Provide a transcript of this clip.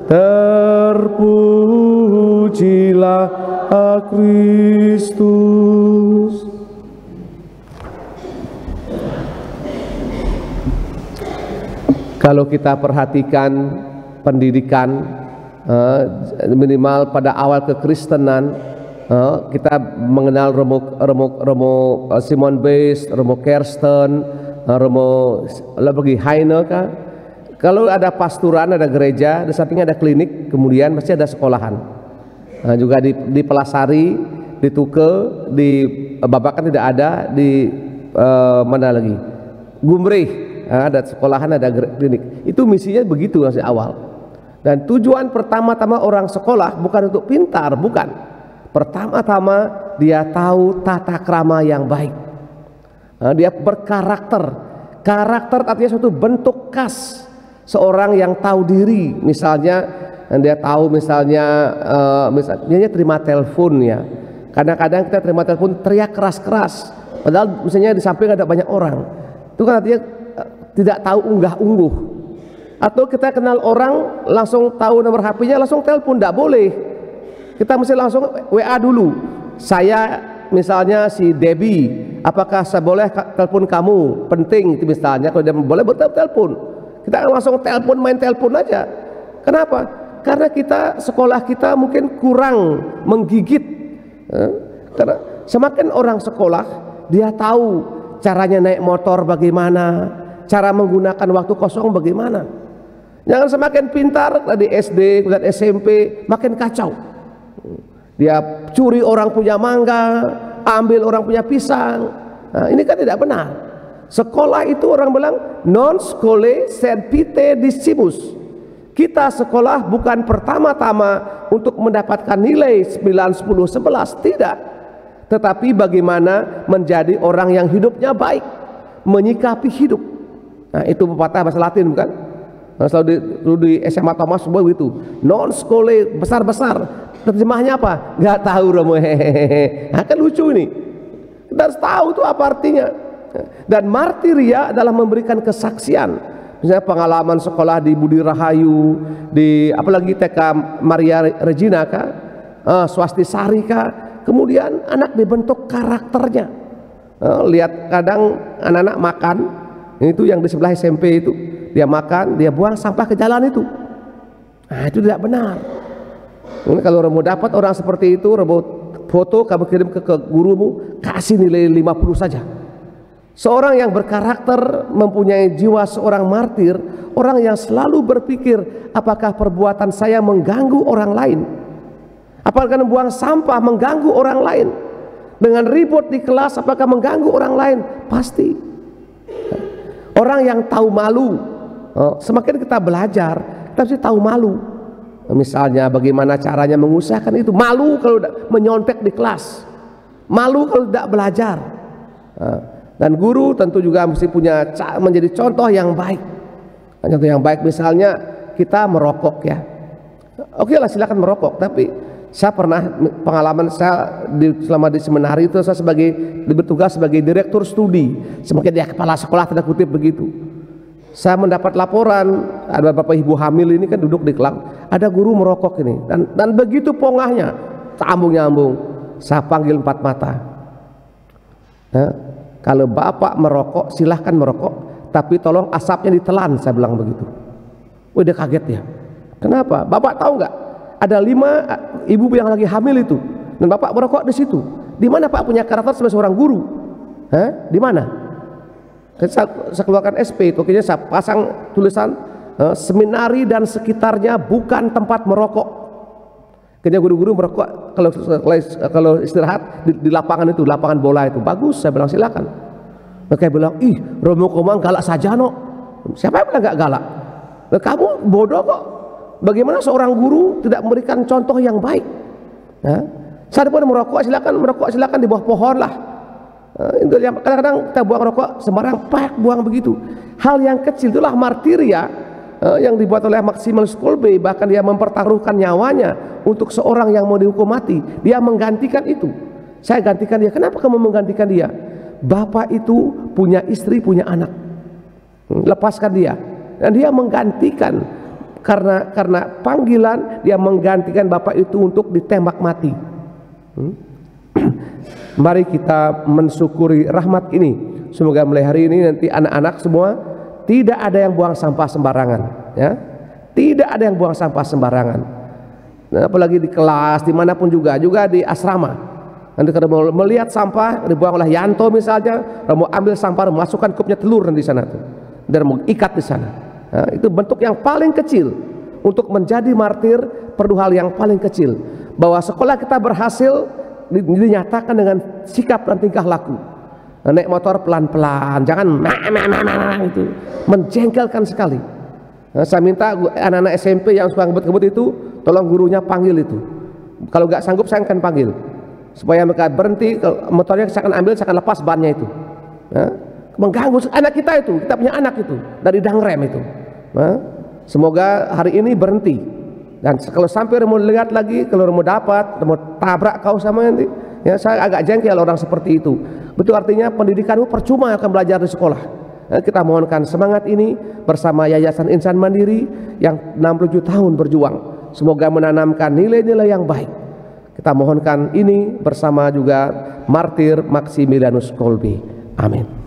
Terpujilah Kristus. Kalau kita perhatikan pendidikan minimal pada awal kekristenan, kita mengenal Romo Simon Base, Romo Kersten, Romo lagi Heine kan. Kalau ada pasturan, ada gereja, di sampingnya ada klinik, kemudian pasti ada sekolahan. Juga di Pelasari, di Tuke, di Babakan tidak ada, di mana lagi? Gumrih, ada sekolahan, ada klinik. Itu misinya begitu masih awal. Dan tujuan pertama-tama orang sekolah bukan untuk pintar, bukan. Pertama-tama dia tahu tata krama yang baik. Dia berkarakter. Karakter artinya suatu bentuk khas seorang yang tahu diri. Misalnya dia tahu misalnya dia terima telepon ya. Kadang-kadang kita terima telepon teriak keras-keras. Padahal misalnya di samping ada banyak orang. Itu kan artinya tidak tahu unggah-ungguh. Atau kita kenal orang langsung tahu nomor HP-nya langsung telepon, tidak boleh. Kita mesti langsung WA dulu. Saya misalnya si Debbie, apakah saya boleh telepon kamu? Penting itu misalnya. Kalau dia boleh bertelepon, kita langsung telepon, main telepon aja. Kenapa? Karena kita sekolah kita mungkin kurang menggigit. Karena semakin orang sekolah dia tahu caranya naik motor bagaimana, cara menggunakan waktu kosong bagaimana. Jangan semakin pintar dari SD, kemudian SMP makin kacau. Dia curi orang punya mangga, ambil orang punya pisang. Nah, ini kan tidak benar. Sekolah itu orang bilang non scholae sed pite discibus. Kita sekolah bukan pertama-tama untuk mendapatkan nilai 9, 10, 11, tidak. Tetapi bagaimana menjadi orang yang hidupnya baik, menyikapi hidup. Nah, itu pepatah bahasa Latin bukan? Nah, selalu di SMA Thomas semua begitu. Non scholae besar-besar. Terjemahnya apa? Nggak tahu Romo. Nah, kan lucu ini. Kita harus tahu itu apa artinya. Dan martiria adalah memberikan kesaksian. Misalnya pengalaman sekolah di Budi Rahayu, di apalagi TK Maria Regina kah, Swastisari kah. Kemudian anak dibentuk karakternya. Lihat kadang anak-anak makan, itu yang di sebelah SMP itu, dia makan, dia buang sampah ke jalan itu. Nah, itu tidak benar. Ini kalau Romo dapat orang seperti itu, Romo foto kamu kirim ke gurumu, kasih nilai 50 saja. Seorang yang berkarakter, mempunyai jiwa seorang martir, orang yang selalu berpikir apakah perbuatan saya mengganggu orang lain, apakah buang sampah mengganggu orang lain, dengan ribut di kelas apakah mengganggu orang lain. Pasti orang yang tahu malu. Semakin kita belajar kita mesti tahu malu. Misalnya bagaimana caranya mengusahakan itu. Malu kalau menyontek di kelas, malu kalau tidak belajar. Dan guru tentu juga mesti punya menjadi contoh yang baik. Contoh yang baik misalnya kita merokok ya. Oke lah silakan merokok, tapi saya pernah pengalaman saya selama di seminari itu saya bertugas sebagai direktur studi, sebagai dia kepala sekolah tanda kutip begitu. Saya mendapat laporan ada beberapa ibu hamil ini kan duduk di kelas, ada guru merokok ini dan begitu pongahnya, sambung-nyambung. Saya panggil 4 mata. Kalau bapak merokok silahkan merokok, tapi tolong asapnya ditelan, saya bilang begitu. Udah kaget ya. Kenapa? Bapak tahu nggak? Ada 5 ibu yang lagi hamil itu, dan bapak merokok di situ. Di mana pak punya karakter sebagai seorang guru? Di mana? Saya keluarkan SP, pokoknya saya pasang tulisan seminari dan sekitarnya bukan tempat merokok. Kayaknya guru-guru merokok kalau istirahat di lapangan itu, lapangan bola itu bagus. Saya bilang silakan. Mereka bilang, ih Romo Komang galak saja no. Siapa yang bilang gak galak? Kamu bodoh kok. Bagaimana seorang guru tidak memberikan contoh yang baik? Saya pun merokok silakan di bawah pohon lah. Kadang-kadang kita buang rokok sembarang, buang begitu. Hal yang kecil itulah martiria yang dibuat oleh Maximus Kolbe. Bahkan dia mempertaruhkan nyawanya untuk seorang yang mau dihukum mati. Dia menggantikan itu. Saya gantikan dia. Kenapa kamu menggantikan dia? Bapak itu punya istri, punya anak. Lepaskan dia. Dan dia menggantikan karena panggilan dia menggantikan bapak itu untuk ditembak mati. Mari kita mensyukuri rahmat ini. Semoga mulai hari ini nanti anak-anak semua tidak ada yang buang sampah sembarangan, ya. Tidak ada yang buang sampah sembarangan. Nah, apalagi di kelas, dimanapun juga di asrama. Nanti kalau mau melihat sampah dibuang oleh Yanto misalnya, mau ambil sampah, masukkan kupnya telur di sana tuh, dan mau ikat di sana. Nah, itu bentuk yang paling kecil. Untuk menjadi martir perlu hal yang paling kecil. Bahwa sekolah kita berhasil dinyatakan dengan sikap dan tingkah laku. Naik motor pelan-pelan, jangan itu menjengkelkan sekali. Nah, saya minta anak-anak SMP yang suka ngebut-ngebut itu, tolong gurunya panggil itu. Kalau nggak sanggup saya akan panggil supaya mereka berhenti. Motornya saya akan ambil, saya akan lepas bannya itu. Nah, mengganggu anak kita itu, kita punya anak itu dari dangrem itu. Nah, semoga hari ini berhenti. Dan kalau sampai mau lihat lagi, kalau mau dapat, mau tabrak kau sama nanti, ya saya agak jengkel orang seperti itu. Betul, artinya pendidikanmu percuma akan belajar di sekolah. Nah, kita mohonkan semangat ini bersama Yayasan Insan Mandiri yang 67 tahun berjuang. Semoga menanamkan nilai-nilai yang baik. Kita mohonkan ini bersama juga martir Maximilianus Kolbe. Amin.